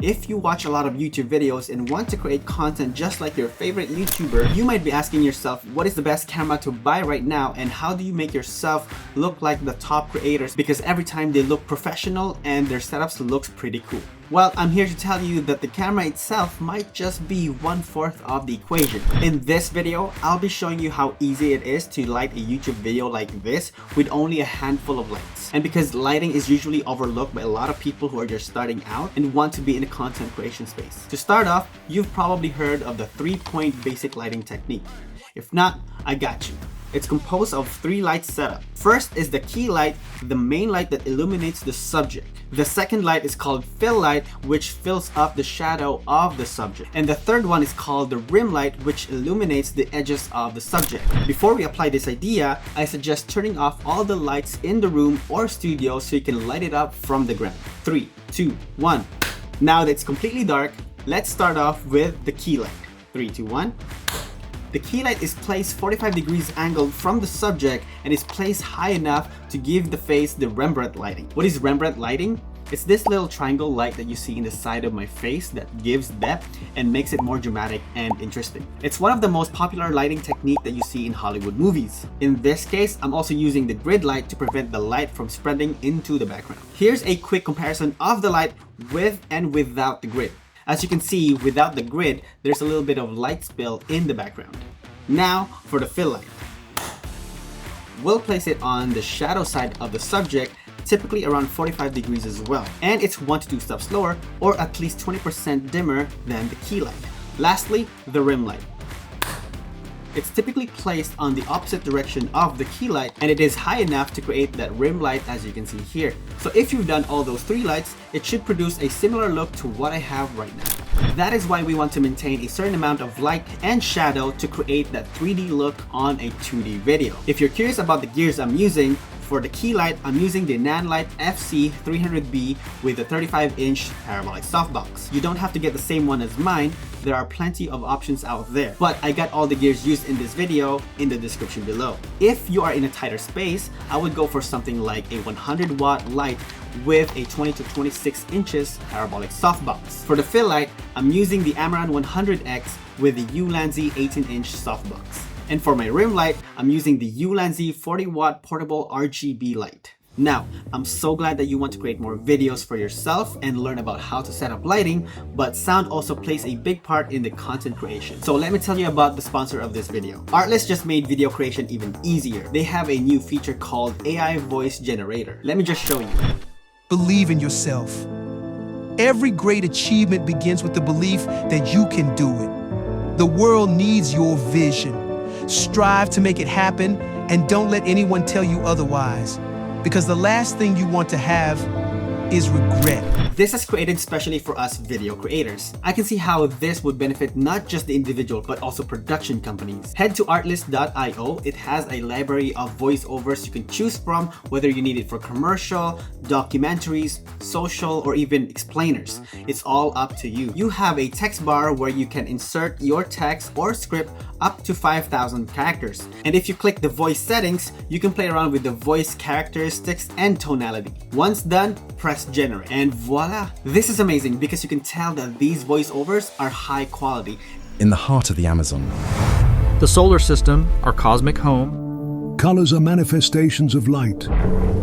If you watch a lot of YouTube videos and want to create content just like your favorite YouTuber, you might be asking yourself, what is the best camera to buy right now and how do you make yourself look like the top creators, because every time they look professional and their setups looks pretty cool. Well, I'm here to tell you that the camera itself might just be 1/4 of the equation. In this video, I'll be showing you how easy it is to light a YouTube video like this with only a handful of lights. And because lighting is usually overlooked by a lot of people who are just starting out and want to be in a content creation space. To start off, you've probably heard of the 3-point basic lighting technique. If not, I got you. It's composed of 3 light setup. First is the key light, the main light that illuminates the subject. The second light is called fill light, which fills up the shadow of the subject. And the third one is called the rim light, which illuminates the edges of the subject. Before we apply this idea, I suggest turning off all the lights in the room or studio so you can light it up from the ground. 3, 2, 1. Now that it's completely dark, let's start off with the key light. 3, 2, 1. The key light is placed 45 degrees angled from the subject and is placed high enough to give the face the Rembrandt lighting. What is Rembrandt lighting? It's this little triangle light that you see in the side of my face that gives depth and makes it more dramatic and interesting. It's one of the most popular lighting technique that you see in Hollywood movies. In this case, I'm also using the grid light to prevent the light from spreading into the background. Here's a quick comparison of the light with and without the grid. As you can see, without the grid, there's a little bit of light spill in the background. Now for the fill light. We'll place it on the shadow side of the subject, typically around 45 degrees as well. And it's 1 to 2 steps slower, or at least 20% dimmer than the key light. Lastly, the rim light. It's typically placed on the opposite direction of the key light, and it is high enough to create that rim light as you can see here. So if you've done all those 3 lights, it should produce a similar look to what I have right now. That is why we want to maintain a certain amount of light and shadow to create that 3D look on a 2D video. If you're curious about the gears I'm using, for the key light, I'm using the Nanlite FC300B with a 35-inch parabolic softbox. You don't have to get the same one as mine. There are plenty of options out there, but I got all the gears used in this video in the description below. If you are in a tighter space, I would go for something like a 100-watt light with a 20 to 26 inches parabolic softbox. For the fill light, I'm using the Amaran 100X with the Ulanzi 18-inch softbox. And for my rim light, I'm using the Ulanzi 40-watt portable RGB light. Now, I'm so glad that you want to create more videos for yourself and learn about how to set up lighting, but sound also plays a big part in the content creation. So let me tell you about the sponsor of this video. Artlist just made video creation even easier. They have a new feature called AI Voice Generator. Let me just show you. Believe in yourself. Every great achievement begins with the belief that you can do it. The world needs your vision. Strive to make it happen, and don't let anyone tell you otherwise, because the last thing you want to have is regret. This is created specially for us video creators. I can see how this would benefit not just the individual but also production companies. Head to artlist.io. It has a library of voiceovers you can choose from, whether you need it for commercial, documentaries, social, or even explainers. It's all up to you. You have a text bar where you can insert your text or script up to 5,000 characters. And if you click the voice settings, you can play around with the voice characteristics and tonality. Once done, press generate, and voila! This is amazing because you can tell that these voiceovers are high quality. In the heart of the Amazon. The solar system, our cosmic home. Colors are manifestations of light,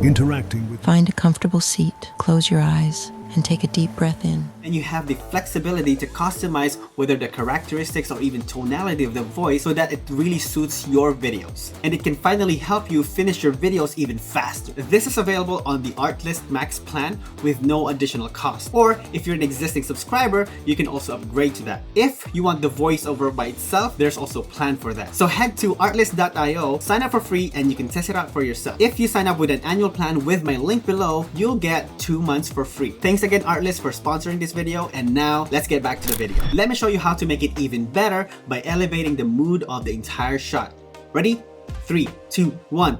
interacting with... Find a comfortable seat, close your eyes, and take a deep breath in. And you have the flexibility to customize whether the characteristics or even tonality of the voice so that it really suits your videos. And it can finally help you finish your videos even faster. This is available on the Artlist Max plan with no additional cost. Or if you're an existing subscriber, you can also upgrade to that. If you want the voiceover by itself, there's also a plan for that. So head to artlist.io, sign up for free, and you can test it out for yourself. If you sign up with an annual plan with my link below, you'll get 2 months for free. Thanks again, Artlist, for sponsoring this video, and now let's get back to the video. Let me show you how to make it even better by elevating the mood of the entire shot. Ready? 3, 2, 1.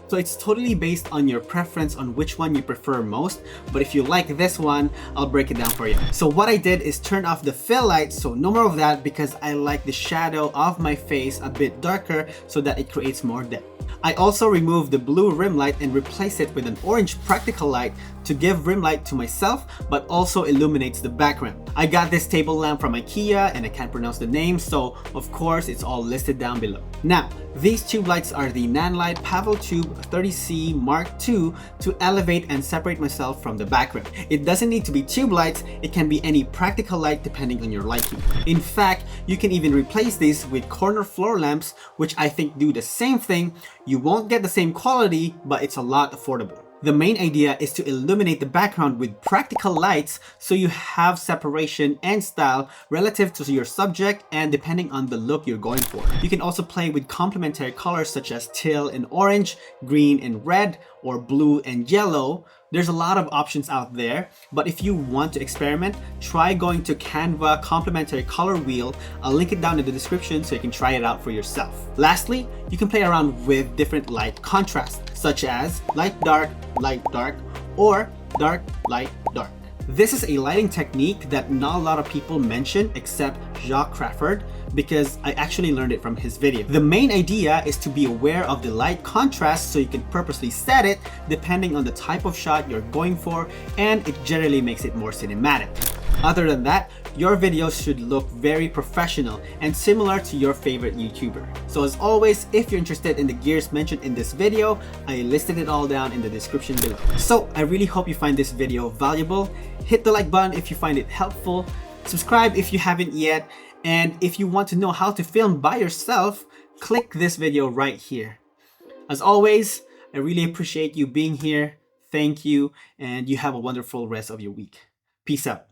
So it's totally based on your preference on which one you prefer most, but if you like this one, I'll break it down for you. So what I did is turn off the fill light, so no more of that, because I like the shadow of my face a bit darker so that it creates more depth. I also removed the blue rim light and replaced it with an orange practical light to give rim light to myself, but also illuminates the background. I got this table lamp from Ikea and I can't pronounce the name, so of course it's all listed down below. Now, these tube lights are the Nanlite Pavel Tube 30C Mark II to elevate and separate myself from the background. It doesn't need to be tube lights, it can be any practical light depending on your liking. In fact, you can even replace these with corner floor lamps, which I think do the same thing. You won't get the same quality, but it's a lot affordable. The main idea is to illuminate the background with practical lights so you have separation and style relative to your subject and depending on the look you're going for. You can also play with complementary colors such as teal and orange, green and red, or blue and yellow. There's a lot of options out there, but if you want to experiment, try going to Canva complementary color wheel. I'll link it down in the description so you can try it out for yourself. Lastly, you can play around with different light contrasts, such as light dark, or dark, light, dark. This is a lighting technique that not a lot of people mention except Jacques Crawford, because I actually learned it from his video. The main idea is to be aware of the light contrast so you can purposely set it depending on the type of shot you're going for, and it generally makes it more cinematic. Other than that, your videos should look very professional and similar to your favorite YouTuber. So as always, if you're interested in the gears mentioned in this video, I listed it all down in the description below. So I really hope you find this video valuable. Hit the like button if you find it helpful. Subscribe if you haven't yet. And if you want to know how to film by yourself, click this video right here. As always, I really appreciate you being here. Thank you, and you have a wonderful rest of your week. Peace out.